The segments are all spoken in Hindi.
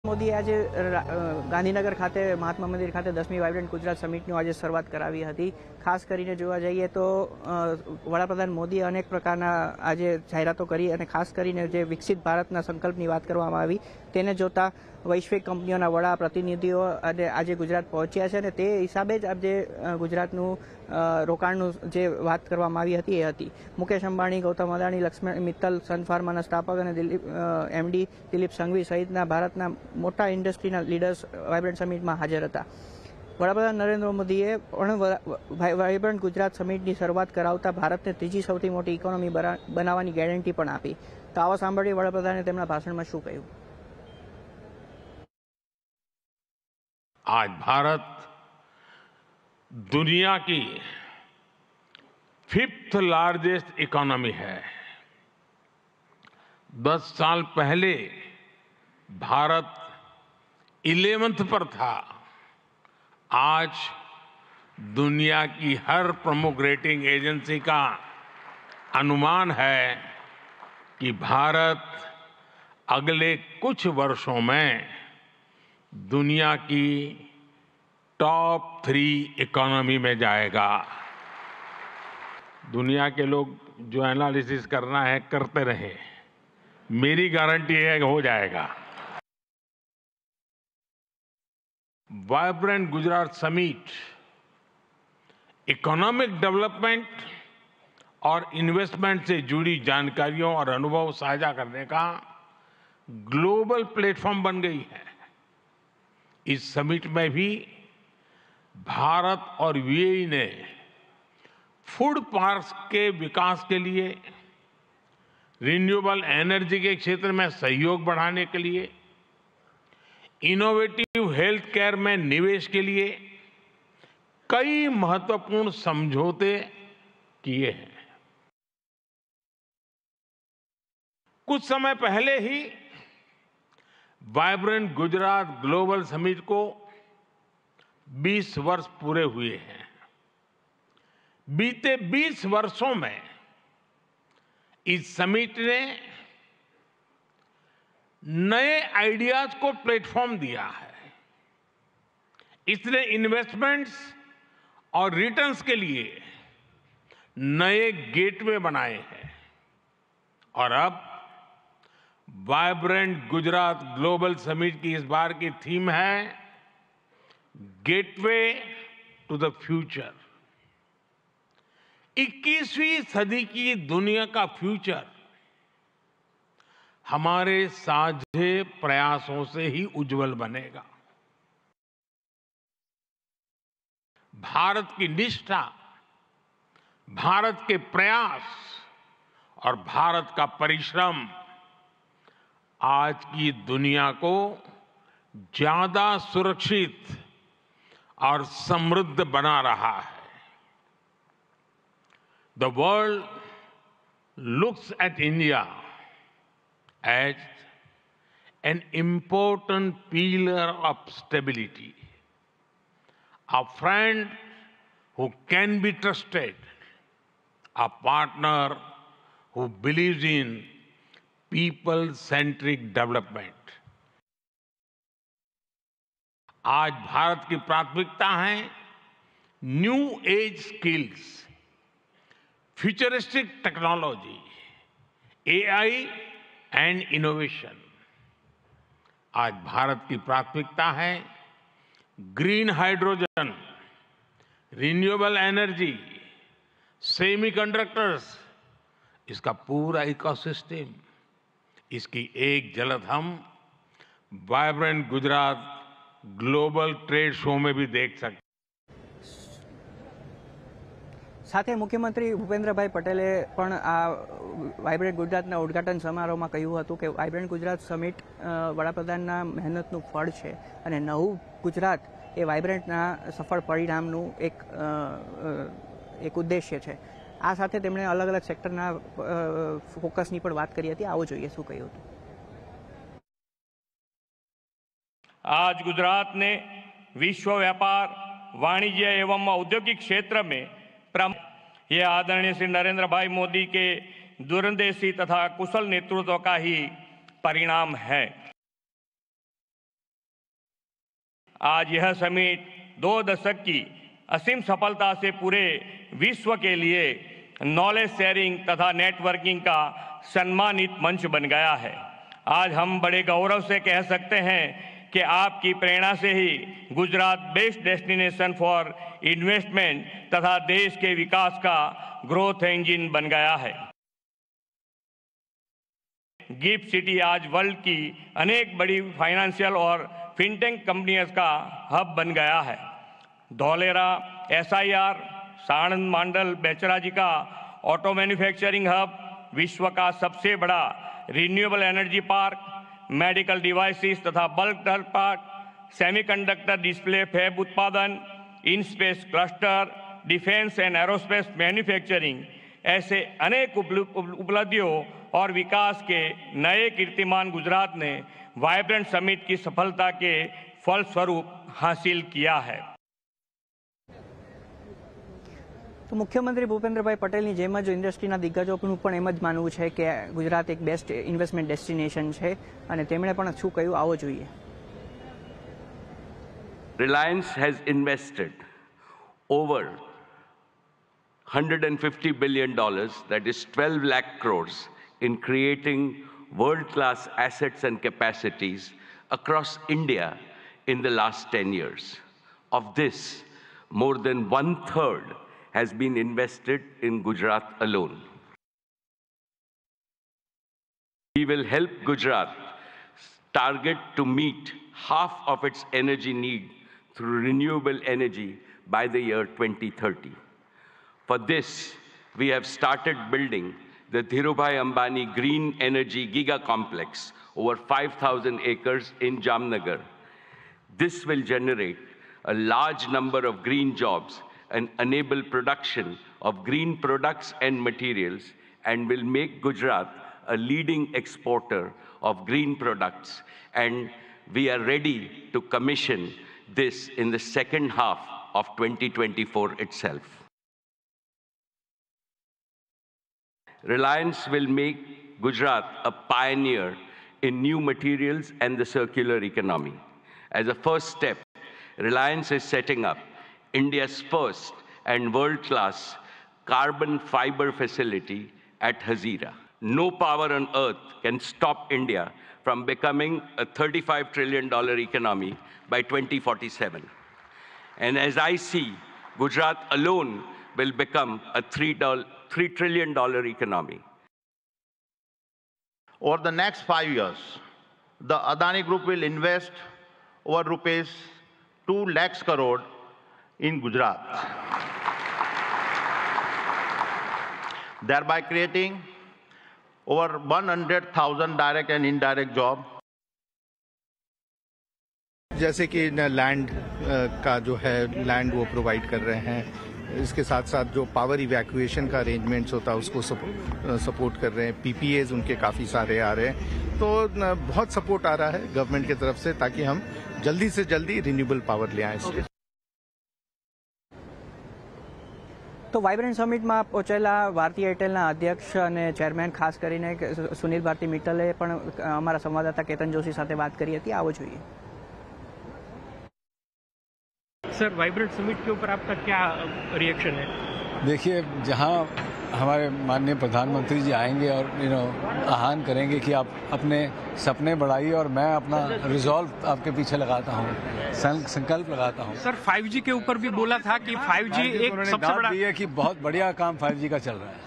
મોદીએ આજે ગાંધીનગર ખાતે મહાત્મા મંદિર ખાતે 10મી વાઇબ્રન્ટ ગુજરાત સમિટની આજે શરૂઆત કરાવી હતી। ખાસ કરીને જોવા જઈએ તો વડાપ્રધાન મોદીએ અનેક પ્રકારના આજે જાહેરાતો કરી અને ખાસ કરીને જે વિકસિત ભારતના સંકલ્પની વાત કરવામાં આવી તેને જોતા વૈશ્વિક કંપનીઓના વડા પ્રતિનિધિઓ આજે ગુજરાત પહોંચ્યા છે અને તે હિસાબે જ આજે ગુજરાતનું રોકાણનું જે વાત કરવામાં આવી હતી એ હતી। મુકેશ અંબાણી, ગૌતમ અદાણી, લક્ષ્મણ મિત્તલ, सन फार्माના સ્થાપક અને એમડી દિલીપ સંઘવી સહિતના ભારતના મોટા ઇન્ડસ્ટ્રીના લીડર્સ વાઇબ્રન્ટ સમિટમાં હાજર હતા। વડાપ્રધાન નરેન્દ્ર મોદીએ પણ વાઇબ્રન્ટ ગુજરાત સમિટની શરૂઆત કરાવતા ભારતને ત્રીજી સૌથી મોટી ઇકોનોમી બનાવવાની ગેરંટી પણ આપી। તો આવો સાંભળીએ વડાપ્રધાને તેમના ભાષણમાં શું કહ્યું। आज भारत दुनिया की 5th लार्जेस्ट इकोनॉमी है। 10 साल पहले भारत 11th पर था। आज दुनिया की हर प्रमुख रेटिंग एजेंसी का अनुमान है कि भारत अगले कुछ वर्षों में दुनिया की टॉप 3 इकोनॉमी में जाएगा। दुनिया के लोग जो एनालिसिस करना है करते रहे, मेरी गारंटी है कि हो जाएगा। Vibrant Gujarat summit economic development और इन्वेस्टमेंट से जुड़ी जानकारियों और अनुभव साझा करने का ग्लोबल प्लेटफॉर्म बन गई है। इस समिट में भी भारत और यूएई ने फूड पार्क्स के विकास के लिए, रिन्यूएबल एनर्जी के क्षेत्र में सहयोग बढ़ाने के लिए, इनोवेटिव हेल्थ केयर में निवेश के लिए कई महत्वपूर्ण समझौते किए हैं। कुछ समय पहले ही वाइब्रेंट गुजरात ग्लोबल समिट को 20 वर्ष पूरे हुए हैं। बीते 20 वर्षों में इस समिट ने नए आइडियाज को प्लेटफॉर्म दिया है। इसने इन्वेस्टमेंट्स और रिटर्न्स के लिए नए गेटवे बनाए हैं। और अब वाइब्रेंट गुजरात ग्लोबल समिट की इस बार की थीम है गेटवे टू द फ्यूचर। 21वीं सदी की दुनिया का फ्यूचर हमारे साझे प्रयासों से ही उज्जवल बनेगा। भारत की निष्ठा, भारत के प्रयास और भारत का परिश्रम आज की दुनिया को ज्यादा सुरक्षित और समृद्ध बना रहा है। The world looks at India as an important pillar of stability, a friend who can be trusted, a partner who believes in people-centric development। आज भारत की प्राथमिकता है new age skills, futuristic technology, AI and innovation. आज भारत की प्राथमिकता है green hydrogen, renewable energy, semiconductors, इसका पूरा इकोसिस्टम। इसकी एक झलक हम vibrant Gujarat global trade show में भी देख सकते। સાથે મુખ્યમંત્રી ભૂપેન્દ્રભાઈ પટેલે પણ આ વાઇબ્રન્ટ ગુજરાતના ઉદ્ઘાટન સમારોહમાં કહ્યું હતું કે વાઇબ્રન્ટ ગુજરાત સમિટ વડાપ્રધાનના મહેનતનું ફળ છે અને નવું ગુજરાત એ વાઇબ્રન્ટના સફળ પરિણામનું એક ઉદ્દેશ્ય છે। આ સાથે તેમણે અલગ અલગ સેક્ટરના ફોકસની પણ વાત કરી હતી। આવો જોઈએ શું કહ્યું હતું। आज गुजरात ने विश्व व्यापार, वाणिज्य एवं औद्योगिक क्षेत्र में ये आदरणीय श्री नरेंद्र भाई मोदी के दूरंदेशी तथा कुशल नेतृत्व का ही परिणाम है। आज यह समिट 2 दशक की असीम सफलता से पूरे विश्व के लिए नॉलेज शेयरिंग तथा नेटवर्किंग का सम्मानित मंच बन गया है। आज हम बड़े गौरव से कह सकते हैं कि आपकी प्रेरणा से ही Gujarat best destination for investment तथा देश के विकास का ग्रोथ इंजन बन गया है। गिफ्ट सिटी आज वर्ल्ड की अनेक बड़ी फाइनेंशियल और फिनटेक कंपनियों का हब बन गया है। धौलेरा SIR, साणंद मंडल बेचराजी का ऑटो मैन्युफैक्चरिंग हब, विश्व का सबसे बड़ा renewable energy park, medical devices तथा bulk drug park, semiconductor display fab उत्पादन, in space cluster, defence and aerospace manufacturing, ऐसे अनेक उपलब्धियों और विकास के नए कीर्तिमान गुजरात ने वाइब्रेंट समिट की सफलता के फलस्वरूप हासिल किया है। तो मुख्यमंत्री भूपेन्द्रभाई पटेलની જેમ જ ઇન્ડસ્ટ્રીના દિગ્ગજોનું પણ એમ જ માનવું છે કે ગુજરાત એક બેસ્ટ ઇન્વેસ્ટમેન્ટ ડેસ્ટિનેશન છે અને તેમણે પણ શું કહ્યું આવો જોઈએ. Reliance has invested over $150 billion, that is 12 lakh crores, in creating world-class assets and capacities across India in the last 10 years. Of this, more than 1/3 has been invested in Gujarat alone. We will help Gujarat target to meet half of its energy need through renewable energy by the year 2030. For this, we have started building the Dhirubhai Ambani Green Energy Giga Complex, over 5,000 acres in Jamnagar. This will generate a large number of green jobs and enable production of green products and materials, and will make Gujarat a leading exporter of green products. And we are ready to commission this in the second half of 2024 itself. Reliance will make Gujarat a pioneer in new materials and the circular economy. As a first step, Reliance is setting up India's first and world-class carbon fiber facility at Hazira. No power on earth can stop India from becoming a $35 trillion economy by 2047. And as I see, Gujarat alone will become a $3 trillion economy. Over the next 5 years, the Adani Group will invest over rupees 2 lakhs crore in Gujarat, thereby creating over 100,000 direct and indirect jobs. जैसे कि लैंड का जो है लैंड वो प्रोवाइड कर रहे हैं, इसके साथ साथ जो पावर इवैक्यूएशन का अरेंजमेंट्स होता है उसको सपोर्ट कर रहे हैं. PPAs उनके काफ़ी सारे आ रहे हैं, तो बहुत सपोर्ट आ रहा है गवर्नमेंट की तरफ से, ताकि हम जल्दी से जल्दी रिन्यूएबल पावर ले आएँ. તો વાઇબ્રન્ટ સમિટમાં પહોંચેલા ભારતીય એરટેલના અધ્યક્ષ અને ચેરમેન ખાસ કરીને સુનિલ ભારતી મિત્તલે પણ અમારા સંવાદદાતા કેતન જોશી સાથે વાત કરી હતી. આવો જોઈએ. सर, वाइब्रेंट समिट के ऊपर आपका क्या रिएक्शन है? देखिए, जहां हमारे माननीय प्रधानमंत्री जी आएंगे और आह्वान करेंगे कि आप अपने सपने बढ़ाइए, और मैं अपना रिजॉल्व आपके पीछे लगाता हूं, संकल्प लगाता हूं. सर, 5G के ऊपर भी बोला था कि 5G एक सबसे बड़ा है कि बहुत बढ़िया काम 5G का चल रहा है.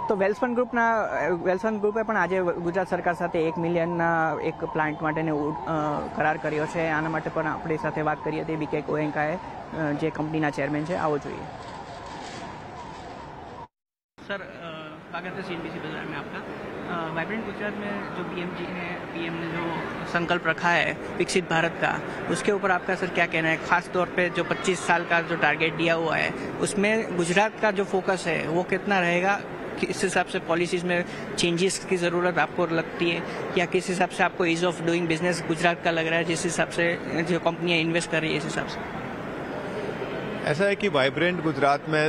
તો વેલ્સન ગ્રુપે પણ આજે ગુજરાત સરકાર સાથે 1 મિલિયનના એક પ્લાન્ટ માટેનો કરાર કર્યો છે. આના માટે પણ આપણી સાથે વાત કરી હતી BK ગોયંકાએ, જે કંપનીના ચેરમેન છે. આવો જોઈએ. सर, स्वागत है CNBC बाजार में आपका. वाइब्रेंट गुजरात में जो PM ने जो संकल्प रखा है विकसित भारत का, उसके ऊपर आपका सर क्या कहना है? खास तौर पे जो 25 साल का जो टारगेट दिया हुआ है, उसमें गुजरात का जो फोकस है वो कितना रहेगा? किस हिसाब से पॉलिसीज में चेंजेस की ज़रूरत आपको लगती है, या किस हिसाब से आपको ease of doing business Gujarat का लग रहा है, जिस हिसाब से जो कंपनियां इन्वेस्ट कर रही है इस हिसाब से? ऐसा है कि वाइब्रेंट गुजरात में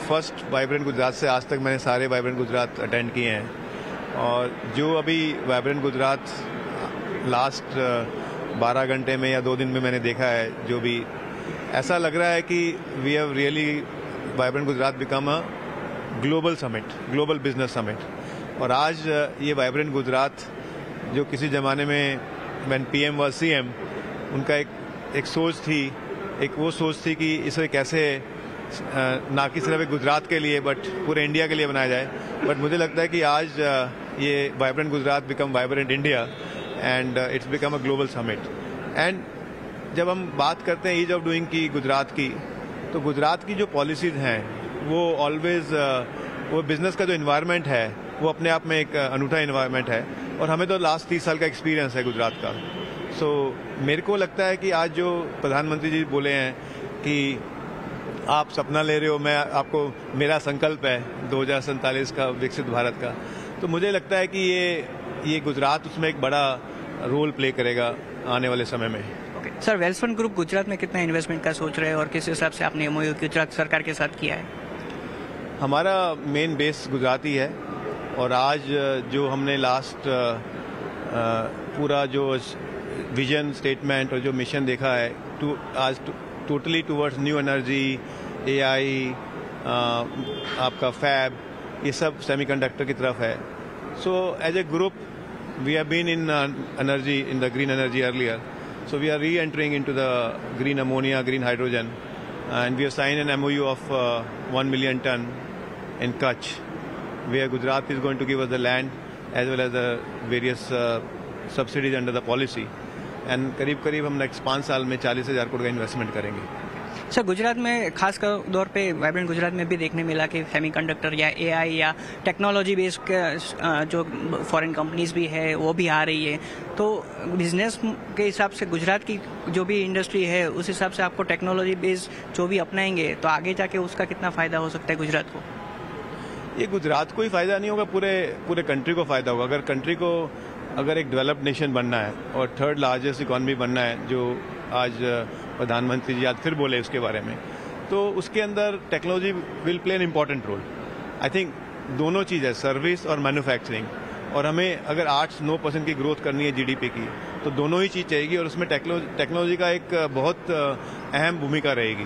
फर्स्ट वाइब्रेंट गुजरात से आज तक मैंने सारे वाइब्रेंट गुजरात अटेंड किए हैं, और जो अभी वाइब्रेंट गुजरात लास्ट 12 घंटे में या 2 दिन में मैंने देखा है, जो भी ऐसा लग रहा है कि we have really vibrant Gujarat become a global summit, global business summit. और आज ये वाइब्रेंट गुजरात जो किसी ज़माने में व्हेन पीएम वाज सीएम, उनका एक सोच थी, एक वो सोच थी कि इसे कैसे ना कि सिर्फ एक गुजरात के लिए बट पूरे इंडिया के लिए बनाया जाए। बट मुझे लगता है कि आज ये vibrant Gujarat become vibrant India and it's become a global summit. And जब हम बात करते हैं ईज ऑफ डूइंग की गुजरात की, तो गुजरात की जो पॉलिसीज हैं वो ऑलवेज वो बिजनेस का जो इन्वायरमेंट है वो अपने आप में एक अनूठा इन्वायरमेंट है, और हमें तो लास्ट 30 साल का एक्सपीरियंस है गुजरात का। सो मेरे को लगता है कि आज जो प्रधानमंत्री जी बोले हैं कि आप सपना ले रहे हो, मैं आपको, मेरा संकल्प है 2047 का विकसित भारत का, तो मुझे लगता है कि ये गुजरात उसमें एक बड़ा रोल प्ले करेगा आने वाले समय में। सर, वेल्सफंड ग्रुप गुजरात में कितना इन्वेस्टमेंट का सोच रहे हैं और किस हिसाब से आपने एमओयू गुजरात सरकार के साथ किया है? हमारा मेन बेस गुजराती है, और आज जो हमने लास्ट पूरा जो विजन स्टेटमेंट और जो मिशन देखा है आज totally towards new energy, AI, आपका फैब, ये सब सेमीकंडक्टर की तरफ है। So as a group we have been in energy, in the green energy earlier, so we are re-entering into the green ammonia, green hydrogen, and we have signed an MOU of 1 million ton in Kutch, where Gujarat is going to give us the land as well as the various subsidies under the policy, and करीब हम नेक्स्ट 5 साल में 40,000 करोड़ का इन्वेस्टमेंट करेंगे। सर, गुजरात में खास तौर पे वाइब्रेंट गुजरात में भी देखने मिला कि सेमीकंडक्टर या एआई या टेक्नोलॉजी बेस्ड जो फॉरेन कंपनीज भी है वो भी आ रही है, तो बिजनेस के हिसाब से गुजरात की जो भी इंडस्ट्री है उस हिसाब से आपको टेक्नोलॉजी बेस्ड जो भी अपनाएंगे तो आगे जाके उसका कितना फायदा हो सकता है गुजरात को? ये गुजरात को ही फायदा नहीं होगा, पूरे कंट्री को फायदा होगा। अगर कंट्री को अगर एक डेवलप्ड नेशन बनना है और 3rd लार्जेस्ट इकॉनमी बनना है, जो आज प्रधानमंत्री जी आज फिर बोले उसके बारे में, तो उसके अंदर technology will play an important role. I think दोनों चीज़ है, सर्विस और मैन्युफैक्चरिंग, और हमें अगर 8-9% की ग्रोथ करनी है जीडीपी की, तो दोनों ही चीज़ चाहिएगी, और उसमें टेक्नोलॉजी का एक बहुत अहम भूमिका रहेगी।